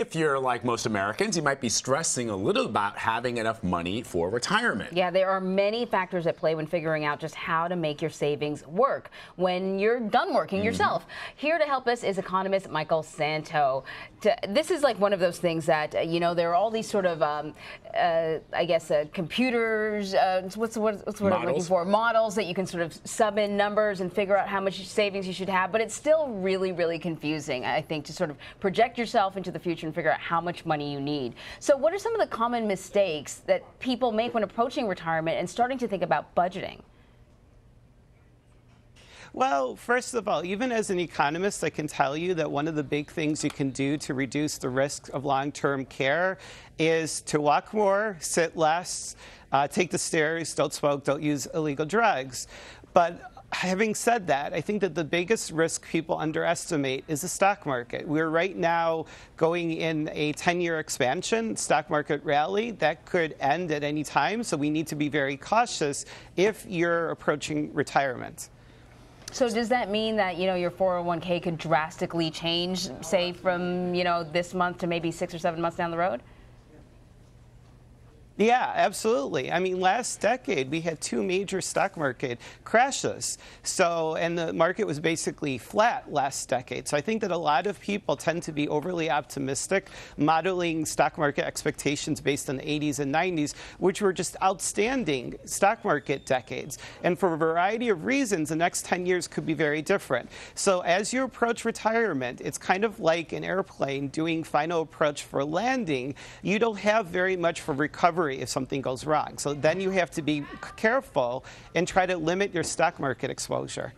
if you're like most Americans, you might be stressing a little about having enough money for retirement. Yeah, there are many factors at play when figuring out just how to make your savings work when you're done working yourself. Here to help us is economist Michael Szanto. This is like one of those things that, you know, there are all these sort of, I guess, computers, what's the word I'm looking for? Models that you can sort of sub in numbers and figure out how much savings you should have. But it's still really, really confusing, I think, to sort of project yourself into the future and figure out how much money you need. So what are some of the common mistakes that people make when approaching retirement and starting to think about budgeting? Well, first of all, even as an economist, I can tell you that one of the big things you can do to reduce the risk of long-term care is to walk more, sit less, take the stairs, don't smoke, don't use illegal drugs. But having said that, I think that the biggest risk people underestimate is the stock market. We're right now going in a 10-year expansion, stock market rally that could end at any time. So we need to be very cautious if you're approaching retirement. So does that mean that, you know, your 401k could drastically change, say, from, you know, this month to maybe 6 or 7 months down the road? Yeah, absolutely. I mean, last decade, we had 2 major stock market crashes. And the market was basically flat last decade. So I think that a lot of people tend to be overly optimistic, modeling stock market expectations based on the 80s and 90s, which were just outstanding stock market decades. And for a variety of reasons, the next 10 years could be very different. So as you approach retirement, it's kind of like an airplane doing final approach for landing. You don't have very much for recovery if something goes wrong. So then you have to be careful and try to limit your stock market exposure.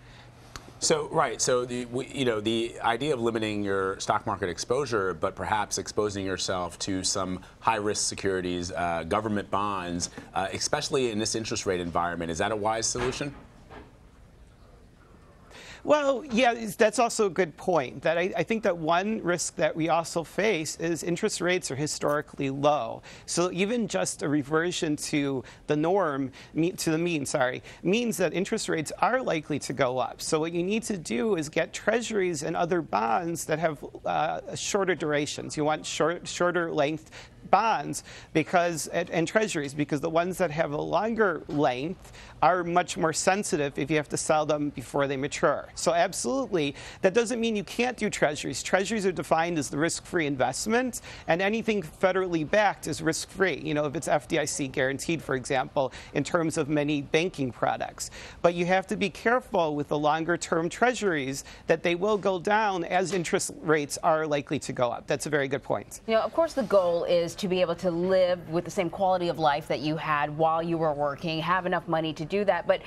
So, right. So, the idea of limiting your stock market exposure, but perhaps exposing yourself to some high-risk securities, government bonds, especially in this interest rate environment, is that a wise solution? Well, yeah, that's also a good point. That I think that one risk that we also face is interest rates are historically low. So even just a reversion to the norm, to the mean, means that interest rates are likely to go up. So what you need to do is get treasuries and other bonds that have shorter durations. You want shorter length bonds and treasuries, because the ones that have a longer length are much more sensitive if you have to sell them before they mature. So absolutely, that doesn't mean you can't do treasuries. Treasuries are defined as the risk-free investment, and anything federally backed is risk-free, you know, if it's FDIC guaranteed, for example, in terms of many banking products. But you have to be careful with the longer-term treasuries that they will go down as interest rates are likely to go up. That's a very good point. You know, of course, the goal is to be able to live with the same quality of life that you had while you were working, have enough money to do that. But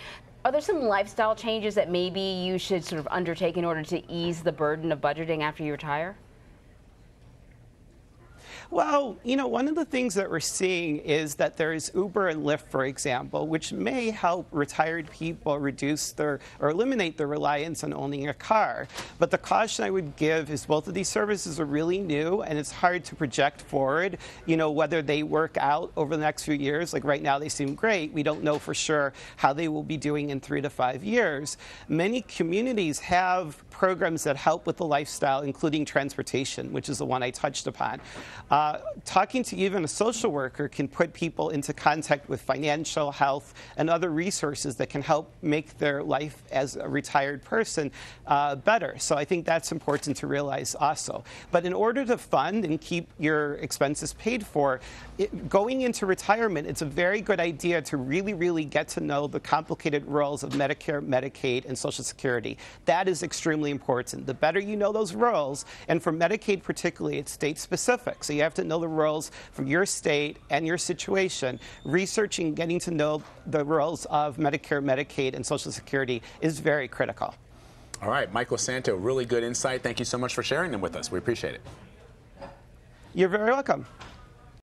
are there some lifestyle changes that maybe you should sort of undertake in order to ease the burden of budgeting after you retire? Well, you know, one of the things that we're seeing is that there is Uber and Lyft, for example, which may help retired people reduce or eliminate their reliance on owning a car. But the caution I would give is both of these services are really new, and it's hard to project forward, you know, whether they work out over the next few years. Like right now, they seem great. We don't know for sure how they will be doing in 3 to 5 years. Many communities have programs that help with the lifestyle, including transportation, which is the one I touched upon. Talking to even a social worker can put people into contact with financial, health, and other resources that can help make their life as a retired person better. So I think that's important to realize also. But in order to fund and keep your expenses paid for, going into retirement, it's a very good idea to really, really get to know the complicated roles of Medicare, Medicaid, and Social Security. That is extremely important. The better you know those roles, and for Medicaid particularly, it's state-specific. So you have to know the roles from your state and your situation. Researching, getting to know the roles of Medicare, Medicaid, and Social Security is very critical. All right, Michael Szanto, really good insight. Thank you so much for sharing them with us. We appreciate it. You're very welcome.